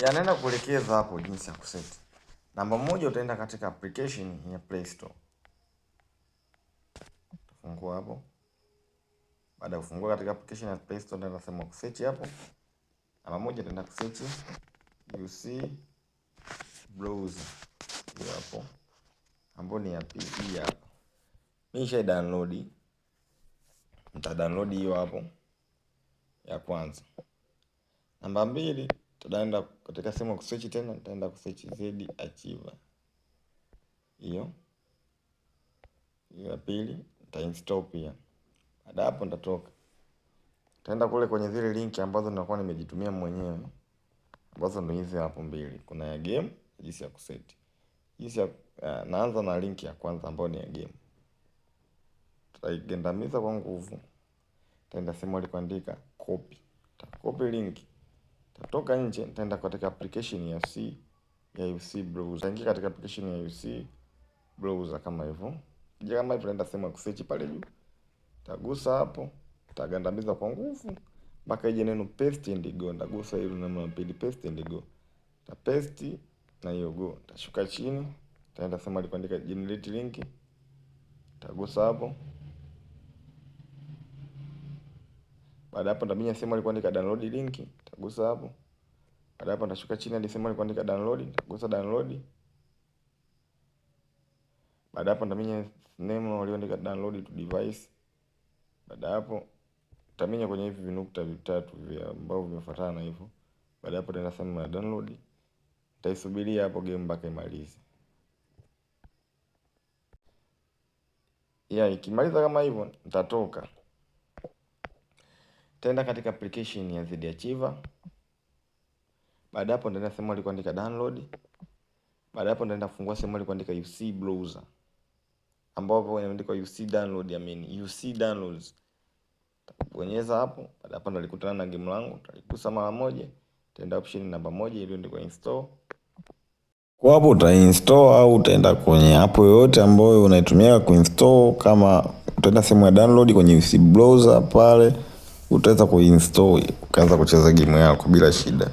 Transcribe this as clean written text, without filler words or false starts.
Yanaenda kuelekeza hapo jinsi ya kuset. Namba moja, utaenda katika application ya Play Store. Utafungua hapo. Baada ya kufungua katika application ya Play Store, ndio nasema kusearch hapo. Namba moja utaenda kusearch UC browser. Hiyo hapo. Ambapo ni ya PC hapo. Mimi nisha download. Nita download hiyo hapo ya kwanza. Namba mbili, tutaenda katika sehemu ya kusearch tena, nitaenda kusearch ZArchiver. Hiyo ya pili nita install pia. Baada hapo nitatoka. Nitaenda kule kwenye zile link ambazo ninakuwa nimejitumia mwenyewe. Ambazo ndio hizi hapo mbili. Kuna ya game, jinsi ya kuset. Jinsi ya naanza na link ya kwanza ambayo ni ya game. Tutaigandamiza kwa nguvu. Nitaenda sehemu ile kuandika copy. Copy link. Tatoka nje, nitaenda katika application ya UC browser. Ingia katika application ya UC browser kama hivyo. Kija kama hivyo, naenda sehemu ya kusearch pale juu. Tagusa hapo, tagandamiza kwa nguvu mpaka ije neno paste and go. Ndagusa hilo neno la pili, paste and go. Ta paste na hiyo go. Tashuka chini, taenda sehemu ile kuandika generate link. Tagusa hapo. Baada hapo ndaminya sehemu ile kuandika download link. Tagusa hapo. Baada hapo nitashuka chini hadi sehemu ile kuandika download. Tagusa download. Baada hapo ndaminya neno walioandika download to device. Baada hapo utaminya kwenye hivi vinukta vitatu vya ambao vimefuatana na hivyo. Baada hapo tena sehemu ya download. Nitaisubiria hapo game mpaka imalize. Ikimaliza kama hivyo, nitatoka. Tenda katika application ya ZArchiver. Baada hapo nitaenda sehemu ile kuandika download. Baada hapo nitaenda kufungua sehemu ile kuandika UC browser. Ambapo imeandikwa UC download, UC downloads. Bonyeza hapo. Baada hapo ndo nilikutana na game langu. Taligusa mara moja. Tenda option namba moja iliyoandikwa install. Kwa hapo utainstall au utaenda kwenye app yoyote ambayo unaitumia kuinstall. Kama utaenda sehemu ya download kwenye UC browser pale, utaweza kuinstall ukaanza kucheza game yako bila shida.